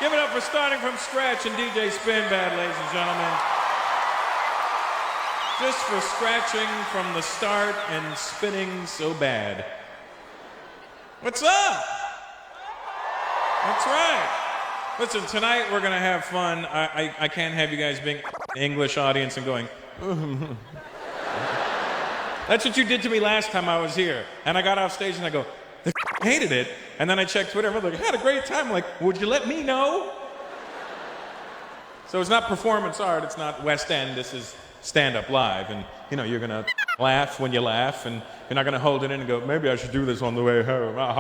Give it up for starting from scratch and DJ Spinbad, ladies and gentlemen. Just for scratching from the start and spinning so bad. What's up? That's right. Listen, tonight we're gonna have fun. I can't have you guys being English audience and going, that's what you did to me last time I was here. And I got off stage and I go, they hated it. And then I checked Twitter and I was like, I had a great time. I'm like, would you let me know? So it's not performance art, it's not West End, this is stand-up live. And you know, you're gonna laugh when you laugh, and you're not gonna hold it in and go, maybe I should do this on the way home. I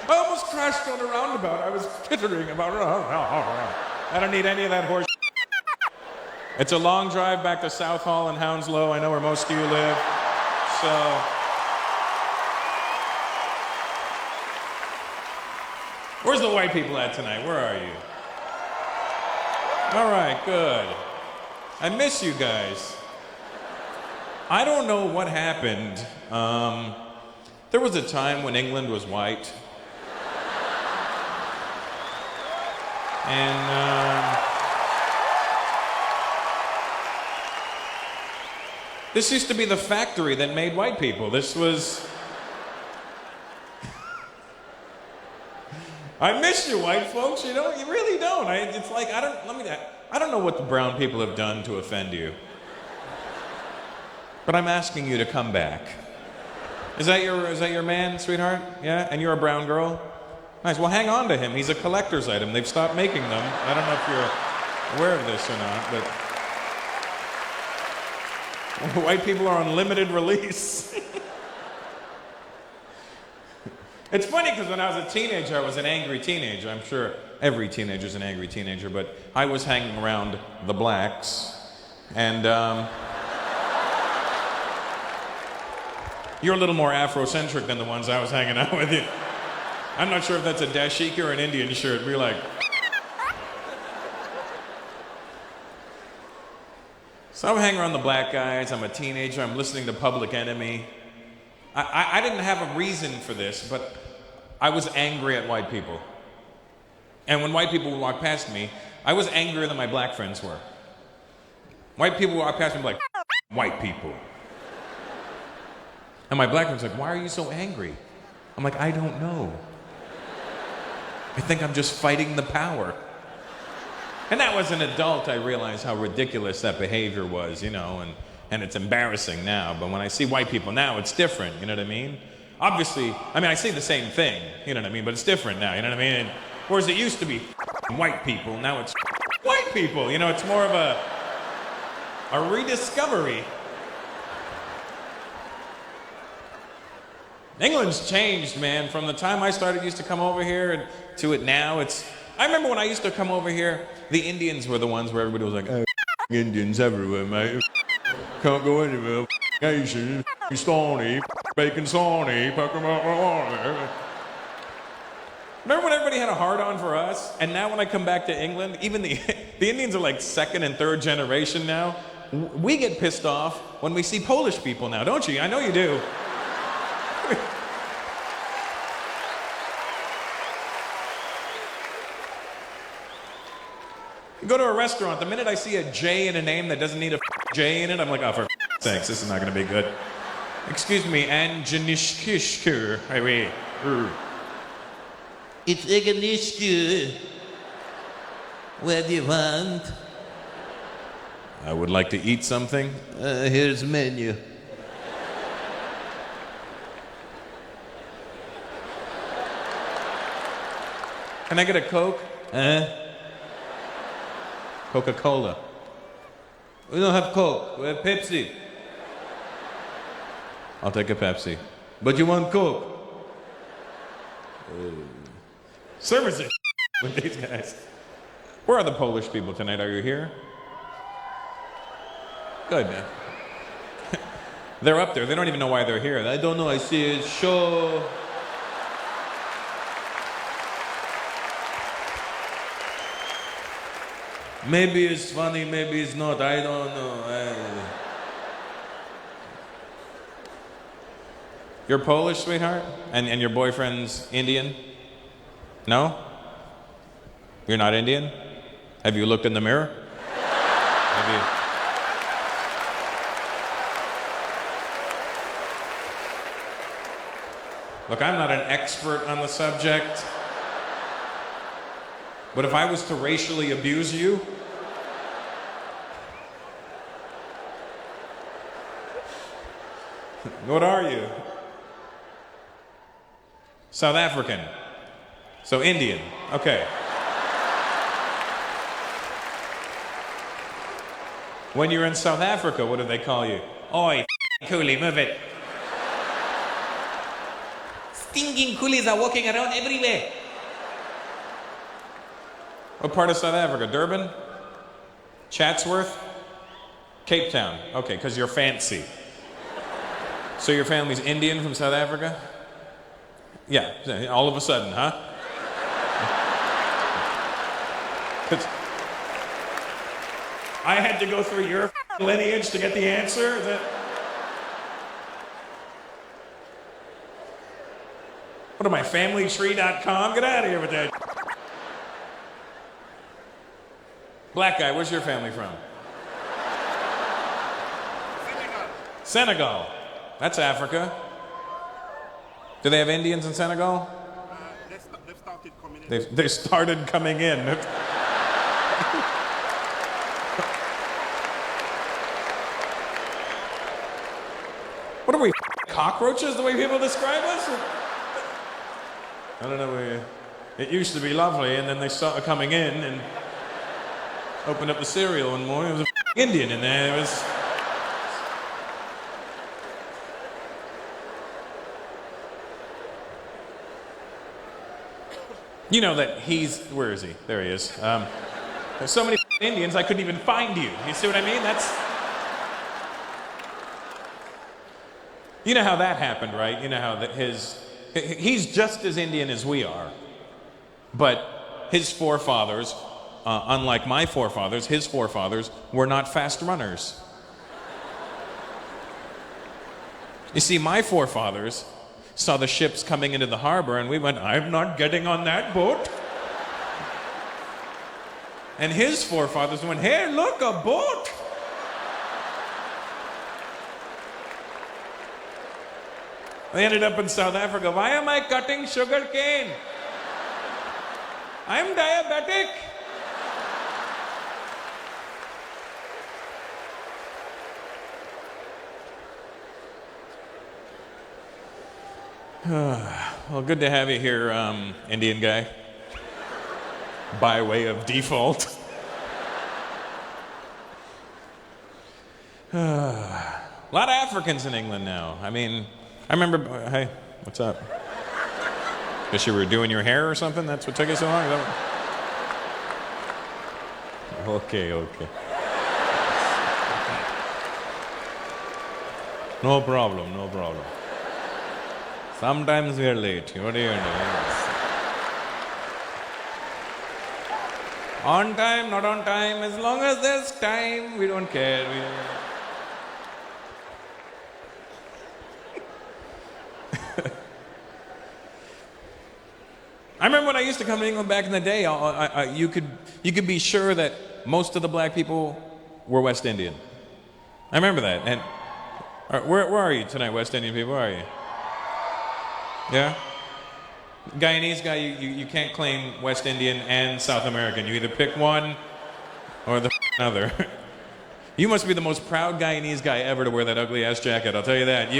almost crashed on a roundabout. I was tittering about I don't need any of that horse. It's a long drive back to South Hall and Hounslow. I know where most of you live. So where's the white people at tonight? Where are you? All right, good. I miss you guys. I don't know what happened. There was a time when England was white. And this used to be the factory that made white people. This was... I miss you, white folks. You know, you really don't. It's like, I don't know what the brown people have done to offend you. But I'm asking you to come back. Is that your man, sweetheart? Yeah? And you're a brown girl? Nice. Well, hang on to him. He's a collector's item. They've stopped making them. I don't know if you're aware of this or not, but white people are on limited release. It's funny because when I was a teenager, I was an angry teenager. I'm sure every teenager's an angry teenager, but I was hanging around the blacks, and you're a little more Afrocentric than the ones I was hanging out with you. I'm not sure if that's a dashiki or an Indian shirt. We're like... So I'm hanging around the black guys. I'm a teenager. I'm listening to Public Enemy. I didn't have a reason for this, but I was angry at white people. And when white people would walk past me, I was angrier than my black friends were. White people would walk past me like, white people. And my black friends were like, why are you so angry? I'm like, I don't know. I think I'm just fighting the power. And now as an adult, I realize how ridiculous that behavior was, you know, and it's embarrassing now. But when I see white people now, it's different, you know what I mean? Obviously, I mean, I say the same thing, you know what I mean? But it's different now, you know what I mean? And, whereas it used to be white people, now it's white people. You know, it's more of a rediscovery. England's changed, man. From the time I used to come over here to it now, I remember when I used to come over here, the Indians were the ones where everybody was like, oh, Indians everywhere, mate. Can't go anywhere. Asian, Stony, bacon Sawney, Remember when everybody had a hard-on for us? And now when I come back to England, even the Indians are like second and third generation now. We get pissed off when we see Polish people now, don't you? I know you do. You go to a restaurant, the minute I see a J in a name that doesn't need a J in it, I'm like, oh, for sakes, this is not going to be good. Excuse me, Anjanishkishkur. It's Eganishku. What do you want? I would like to eat something. Here's the menu. Can I get a Coke? Coca-Cola. We don't have Coke. We have Pepsi. I'll take a Pepsi. But you want Coke? Service it with these guys. Where are the Polish people tonight? Are you here? Good. They're up there. They don't even know why they're here. I don't know. I see a show. Maybe it's funny, maybe it's not. I don't know. You're Polish, sweetheart? And your boyfriend's Indian? No? You're not Indian? Have you looked in the mirror? Have you? Look, I'm not an expert on the subject, but if I was to racially abuse you, what are you? South African. So Indian. Okay. When you're in South Africa, what do they call you? Oi, coolie, move it. Stinking coolies are walking around everywhere. What part of South Africa? Durban? Chatsworth? Cape Town. Okay, because you're fancy. So your family's Indian from South Africa? Yeah, all of a sudden, huh? 'Cause I had to go through your lineage to get the answer? Is that... What am I, familytree.com? Get out of here with that. Black guy, where's your family from? Senegal. That's Africa. Do they have Indians in Senegal? They've started coming in. They started coming in. What are we, cockroaches, the way people describe us? I don't know. It used to be lovely, and then they started coming in and opened up the cereal one morning. There was a Indian in there. It was... You know that he's... Where is he? There he is. There's so many Indians, I couldn't even find you. You see what I mean? That's... You know how that happened, right? You know how that he's just as Indian as we are. But his forefathers, unlike my forefathers, his forefathers were not fast runners. You see, my forefathers saw the ships coming into the harbor and we went, I'm not getting on that boat. And his forefathers went, hey, look, a boat. They ended up in South Africa. Why am I cutting sugar cane? I'm diabetic. Well, good to have you here, Indian guy. By way of default. A lot of Africans in England now. I mean, I remember, hey, what's up? Guess you were doing your hair or something? That's what took you so long? Okay. No problem. Sometimes we are late. What do you know? On time, not on time. As long as there's time, we don't care. I remember when I used to come to England back in the day, you could be sure that most of the black people were West Indian. I remember that. And where are you tonight, West Indian people? Where are you? Yeah? Guyanese guy, you can't claim West Indian and South American. You either pick one or the other. You must be the most proud Guyanese guy ever to wear that ugly ass jacket, I'll tell you that.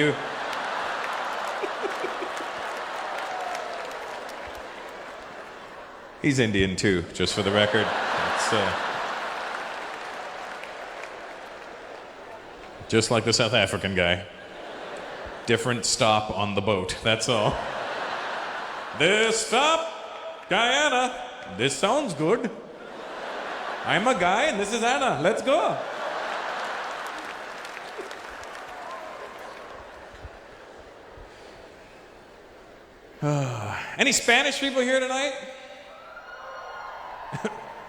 He's Indian too, just for the record. Just like the South African guy. Different stop on the boat, that's all. This stop, Guyana. This sounds good. I'm a guy and this is Anna. Let's go. Any Spanish people here tonight?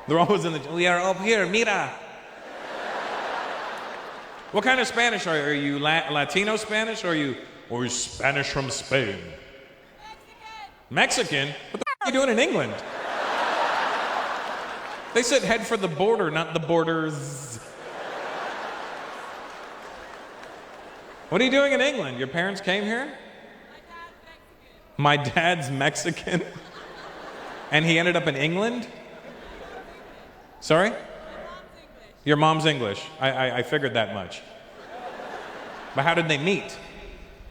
They're always in the... We are up here, mira. What kind of Spanish are you? Are you Latino Spanish or are you Spanish from Spain? Mexican? What the f are you doing in England? They said head for the border, not the borders. What are you doing in England? Your parents came here? My dad's Mexican. And he ended up in England? Sorry? Your mom's English. I figured that much. But how did they meet?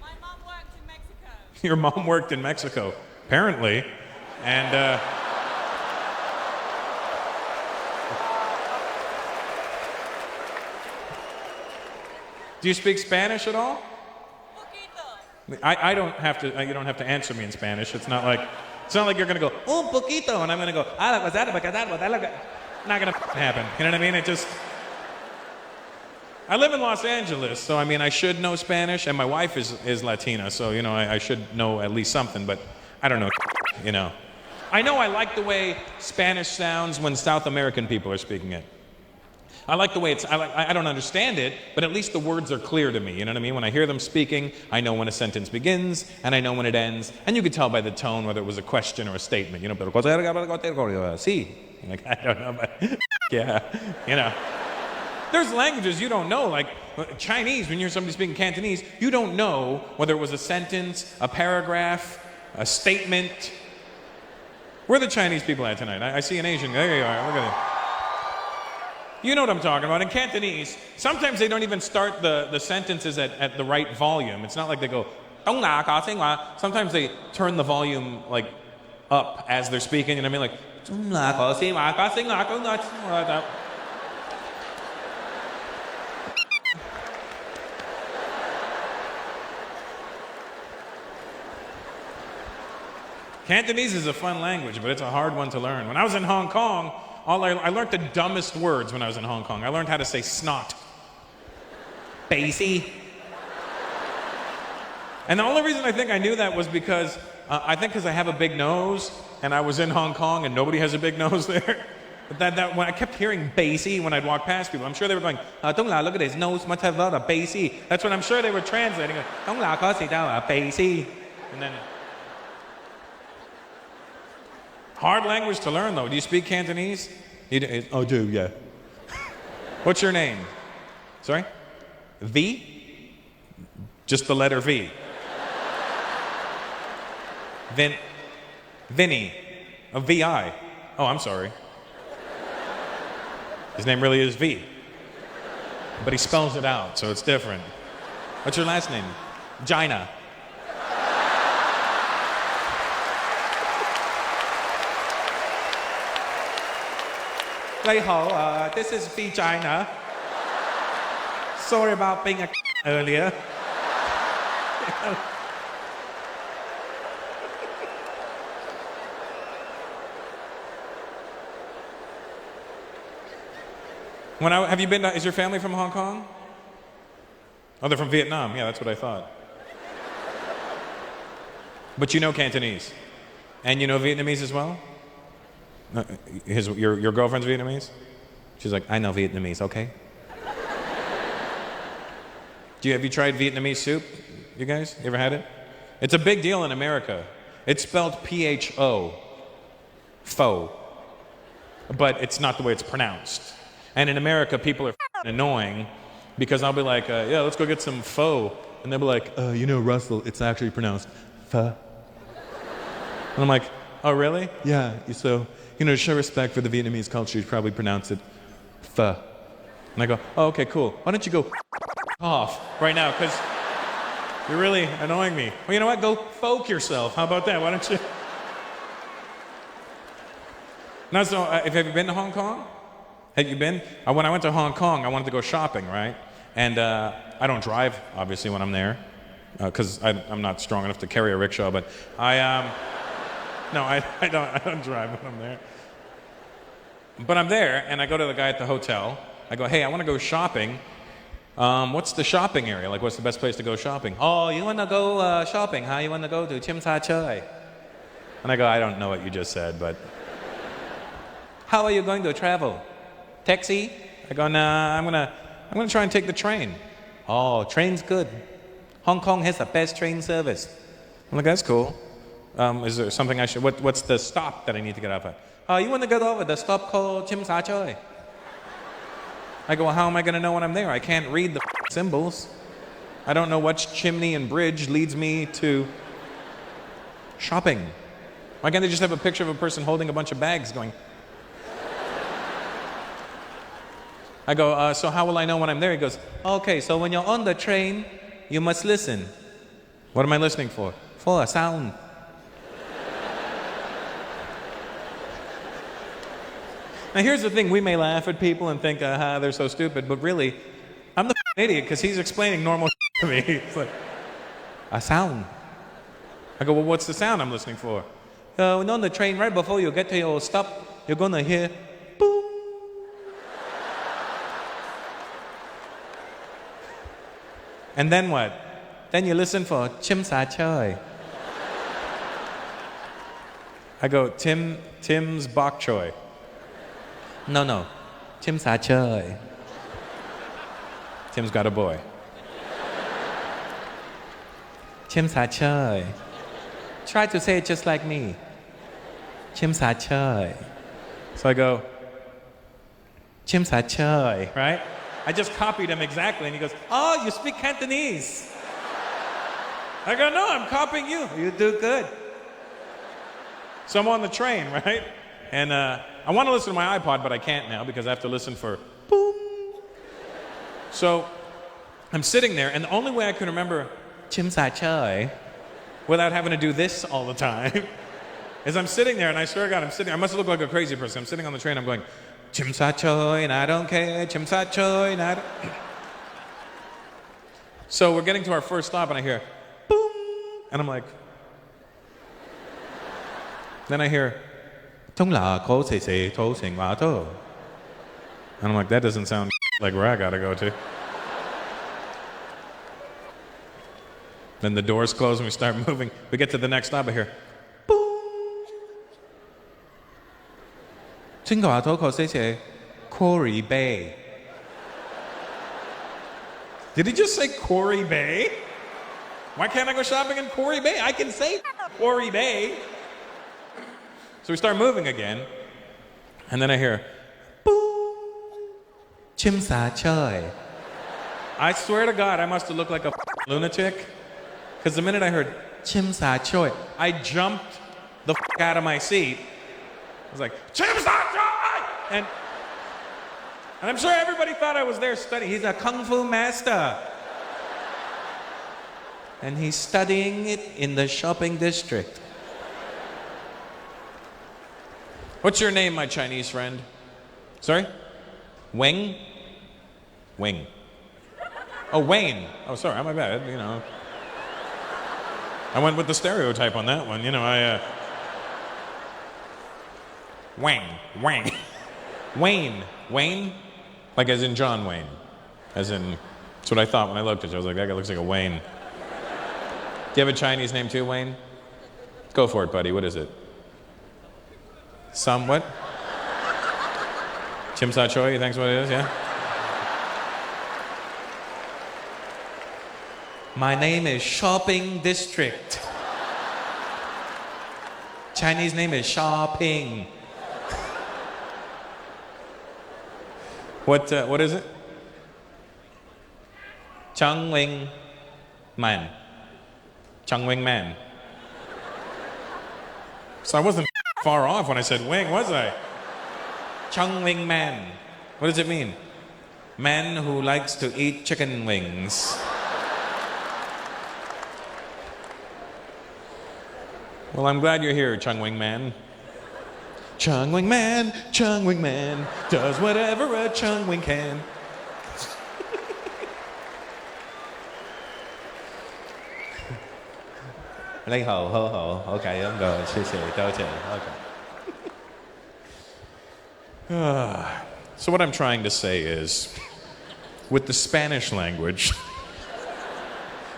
My mom worked in Mexico. Your mom worked in Mexico, apparently. And, do you speak Spanish at all? I don't have to, you don't have to answer me in Spanish. It's not like you're gonna go, un poquito, and I'm gonna go, not gonna happen. You know what I mean? I live in Los Angeles, so I mean, I should know Spanish, and my wife is Latina, so, you know, I should know at least something, but I don't know, you know. I know I like the way Spanish sounds when South American people are speaking it. I like the way I don't understand it, but at least the words are clear to me, you know what I mean? When I hear them speaking, I know when a sentence begins, and I know when it ends, and you could tell by the tone whether it was a question or a statement, you know, sí. Like, I don't know, but yeah, you know. There's languages you don't know, like Chinese, when you hear somebody speaking Cantonese, you don't know whether it was a sentence, a paragraph, a statement. Where are the Chinese people at tonight? I see an Asian. There you are, look at it. You know what I'm talking about. In Cantonese, sometimes they don't even start the sentences at the right volume. It's not like they go, sometimes they turn the volume like up as they're speaking, you know what I mean? Like, Cantonese is a fun language, but it's a hard one to learn. When I was in Hong Kong, I learned the dumbest words when I was in Hong Kong. I learned how to say snot. Basie. And the only reason I think I knew that was because, I have a big nose, and I was in Hong Kong, and nobody has a big nose there. But when I kept hearing basie when I'd walk past people, I'm sure they were going, look at his nose, must have a basie. That's what I'm sure they were translating. Basie. And then... Hard language to learn, though. Do you speak Cantonese? Oh, do, yeah. What's your name? Sorry? V? Just the letter V. Vinny. A V-I. Oh, I'm sorry. His name really is V. But he spells it out, so it's different. What's your last name? Gina. This is vagina. Sorry about being a earlier. Have you been is your family from Hong Kong? Oh, they're from Vietnam. Yeah, that's what I thought. But you know Cantonese. And you know Vietnamese as well? Your girlfriend's Vietnamese? She's like, I know Vietnamese, okay? Have you tried Vietnamese soup? You guys? You ever had it? It's a big deal in America. It's spelled P-H-O. Pho. But it's not the way it's pronounced. And in America, people are annoying because I'll be like, yeah, let's go get some pho. And they'll be like, Russell, it's actually pronounced pho. And I'm like, oh, really? Yeah, so... to show respect for the Vietnamese culture, you'd probably pronounce it pho. And I go, oh, okay, cool. Why don't you go off right now, because you're really annoying me. Well, you know what? Go folk yourself. How about that? Why don't you? Now, so have you been to Hong Kong? Have you been? When I went to Hong Kong, I wanted to go shopping, right? And I don't drive, obviously, when I'm there, because I'm not strong enough to carry a rickshaw, but no, I don't drive when I'm there. But I'm there, and I go to the guy at the hotel. I go, hey, I want to go shopping. What's the shopping area? Like, what's the best place to go shopping? Oh, you want to go shopping, huh? You want to go to Chim Sa Choi? And I go, I don't know what you just said, but... How are you going to travel? Taxi? I go, nah, I'm gonna try and take the train. Oh, train's good. Hong Kong has the best train service. I'm like, that's cool. Is there something I should, what's the stop that I need to get off at? You want to get over the stop called Chim Sa Choi. I go, well, how am I going to know when I'm there? I can't read the symbols. I don't know which chimney and bridge leads me to shopping. Why can't they just have a picture of a person holding a bunch of bags going? I go, so how will I know when I'm there? He goes, okay, so when you're on the train, you must listen. What am I listening for? For a sound. Now here's the thing, we may laugh at people and think, they're so stupid, but really, I'm the idiot because he's explaining normal to me. It's like, a sound. I go, well, what's the sound I'm listening for? When on the train, right before you get to your stop, you're gonna hear, boom. And then what? Then you listen for Chim Sa Choi. I go, Tim's bok choy. No. Chim Sa Choi. Tim's got a boy. Chim Sa Choi. Try to say it just like me. Chim Sa Choi. So I go, Chim Sa Choi, right? I just copied him exactly, and he goes, oh, you speak Cantonese. I go, no, I'm copying you. You do good. So I'm on the train, right? And I want to listen to my iPod, but I can't now because I have to listen for boom. So I'm sitting there, and the only way I can remember Chim Sa Choi without having to do this all the time is I'm sitting there, and I swear to God, I must look like a crazy person. I'm sitting on the train, I'm going, Chim Sa Choi, and I don't care, Chim Sa Choi, and I don't... So we're getting to our first stop, and I hear, boom, and I'm like... Then I hear, and I'm like, that doesn't sound like where I gotta go to. Then the doors close and we start moving. We get to the next stop, I hear, boom. Quarry Bay. Did he just say Quarry Bay? Why can't I go shopping in Quarry Bay? I can say Quarry Bay. So we start moving again, and then I hear, boom, Chim Sa Choi. I swear to God, I must have looked like a lunatic, because the minute I heard Chim Sa Choi, I jumped the out of my seat. I was like, Chim Sa Choi! And I'm sure everybody thought I was there studying. He's a kung fu master. And he's studying it in the shopping district. What's your name, my Chinese friend? Sorry? Wing? Wing. Oh, Wayne. Oh, sorry, my bad, you know. I went with the stereotype on that one, you know, Wang. Wayne? Like as in John Wayne. As in, that's what I thought when I looked at you. I was like, that guy looks like a Wayne. Do you have a Chinese name too, Wayne? Go for it, buddy, what is it? Some what? Chim Sa Choi, you think's what it is, yeah? My name is Shopping District. Chinese name is Shopping. What is it? Chung Wing Man. Chung Wing Man. So I wasn't far off when I said wing, was I? Chung Wing Man. What does it mean? Man who likes to eat chicken wings. Well, I'm glad you're here, Chung Wing Man. Chung Wing Man does whatever a Chung Wing can. Lấy hồ, hô hồ. Okay, I'm going. Okay. So what I'm trying to say is, with the Spanish language,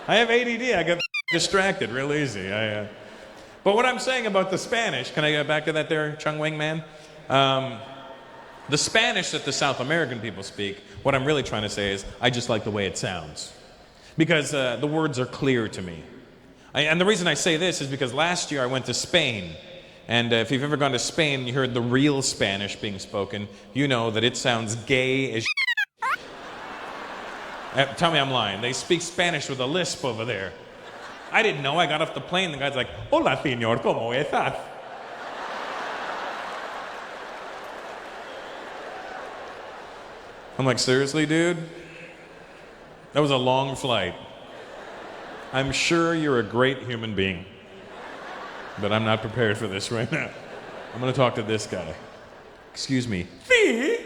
I have ADD. I get distracted real easy. But what I'm saying about the Spanish, can I get back to that there, Chung Wing Man? The Spanish that the South American people speak, what I'm really trying to say is, I just like the way it sounds. Because the words are clear to me. And the reason I say this is because last year I went to Spain. And if you've ever gone to Spain and you heard the real Spanish being spoken, you know that it sounds gay as Tell me I'm lying. They speak Spanish with a lisp over there. I didn't know. I got off the plane. The guy's like, "Hola, señor, ¿cómo estás?" I'm like, seriously, dude? That was a long flight. I'm sure you're a great human being, but I'm not prepared for this right now. I'm going to talk to this guy. Excuse me. Sí.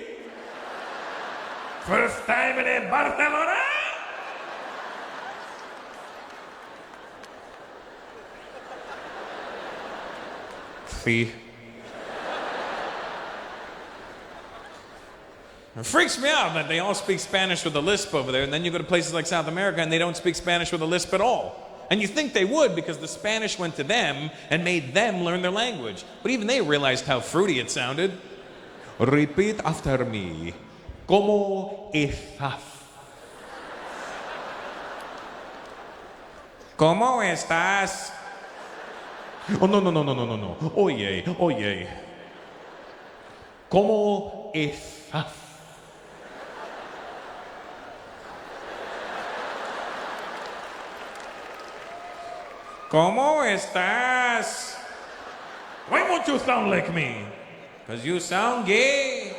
First time in Barcelona? See? It freaks me out that they all speak Spanish with a lisp over there, and then you go to places like South America and they don't speak Spanish with a lisp at all. And you think they would because the Spanish went to them and made them learn their language. But even they realized how fruity it sounded. Repeat after me. ¿Cómo estás? ¿Cómo estás? Oh, no. Oye. ¿Cómo estás? ¿Cómo estás? Why won't you sound like me? Because you sound gay.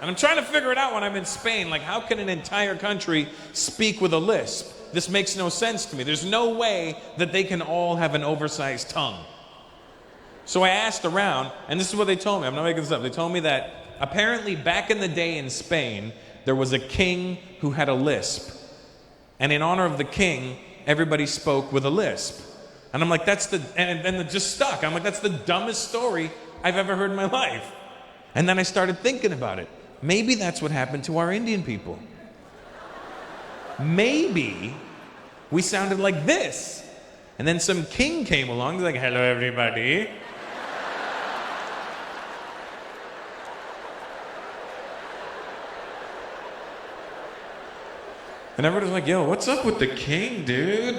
And I'm trying to figure it out when I'm in Spain. Like, how can an entire country speak with a lisp? This makes no sense to me. There's no way that they can all have an oversized tongue. So I asked around, and this is what they told me. I'm not making this up. They told me that apparently back in the day in Spain, there was a king who had a lisp. And in honor of the king, everybody spoke with a lisp. And I'm like, and it just stuck. I'm like, that's the dumbest story I've ever heard in my life. And then I started thinking about it. Maybe that's what happened to our Indian people. Maybe we sounded like this. And then some king came along, he's like, "Hello, everybody." And everybody's like, "Yo, what's up with the king, dude?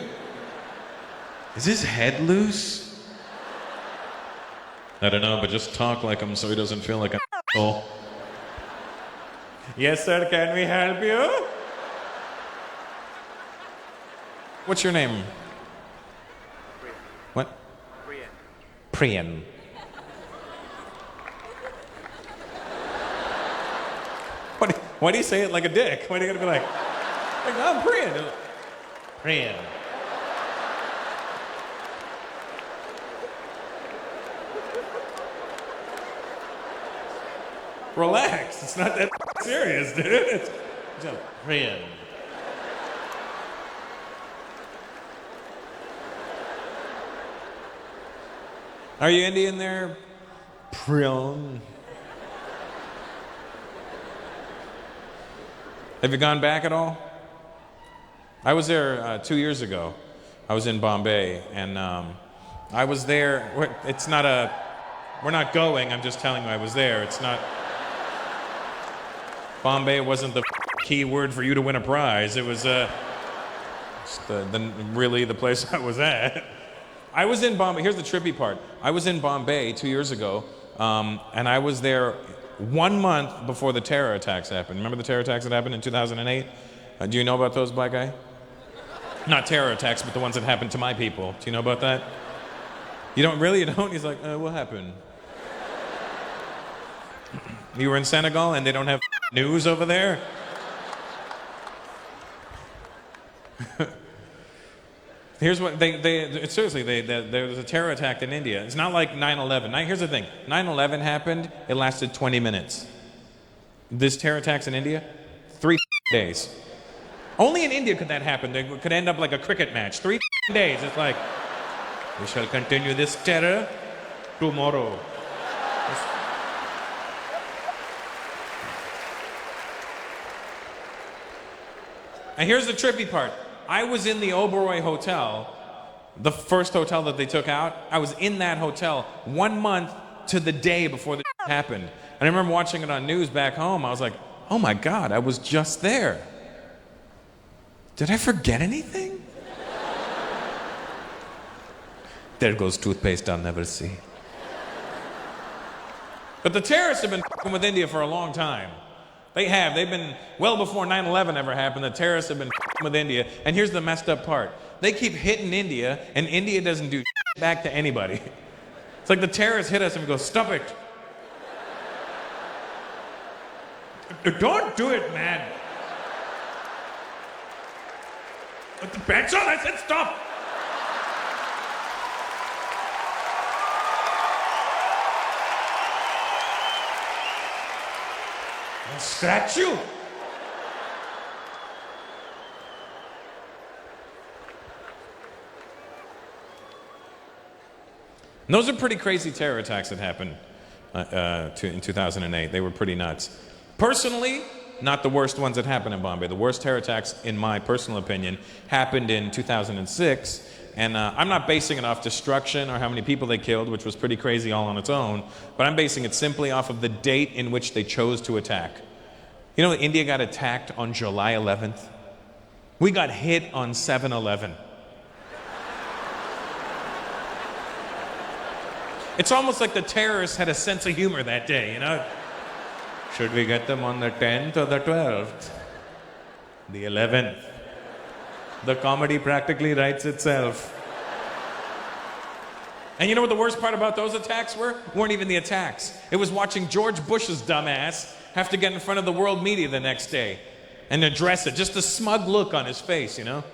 Is his head loose?" I don't know, but just talk like him so he doesn't feel like an asshole. "Yes, sir, can we help you?" What's your name? Priyan. What? Priyan. Priyan. Why do you say it like a dick? Why do you gotta be like, "I'm Priyan"? Priyan. Relax. It's not that serious, dude. It's just Priyan. Are you Indian there? Priyan. Have you gone back at all? I was there 2 years ago. I was in Bombay, and I was there. We're not going. I'm just telling you I was there. It's not. Bombay wasn't the key word for you to win a prize. It was really the place I was at. I was in Bombay. Here's the trippy part. I was in Bombay 2 years ago, and I was there 1 month before the terror attacks happened. Remember the terror attacks that happened in 2008? Do you know about those, black guy? Not terror attacks, but the ones that happened to my people. Do you know about that? You don't really? You don't? He's like, what happened? You were in Senegal and they don't have news over there? Here's what seriously, there was a terror attack in India. It's not like 9/11. Here's the thing. 9/11 happened, it lasted 20 minutes. This terror attacks in India, 3 days. Only in India could that happen. It could end up like a cricket match. 3 days. It's like, we shall continue this terror tomorrow. And here's the trippy part. I was in the Oberoi Hotel, the first hotel that they took out. I was in that hotel 1 month to the day before the happened. And I remember watching it on news back home. I was like, oh my God, I was just there. Did I forget anything? There goes toothpaste I'll never see. But the terrorists have been f***ing with India for a long time. They have. They've been, well before 9/11 ever happened, the terrorists have been f***ing with India. And here's the messed up part. They keep hitting India, and India doesn't do back to anybody. It's like the terrorists hit us and we go, stop it. Don't do it, man. Put the pants on, I said stop. I'll scratch you. And those are pretty crazy terror attacks that happened in 2008. They were pretty nuts. Personally, not the worst ones that happened in Bombay. The worst terror attacks, in my personal opinion, happened in 2006. And I'm not basing it off destruction or how many people they killed, which was pretty crazy all on its own, but I'm basing it simply off of the date in which they chose to attack. You know, India got attacked on July 11th. We got hit on 7/11. It's almost like the terrorists had a sense of humor that day, you know? Should we get them on the 10th or the 12th? The 11th. The comedy practically writes itself. And you know what the worst part about those attacks were? Weren't even the attacks. It was watching George Bush's dumbass have to get in front of the world media the next day and address it. Just the smug look on his face, you know?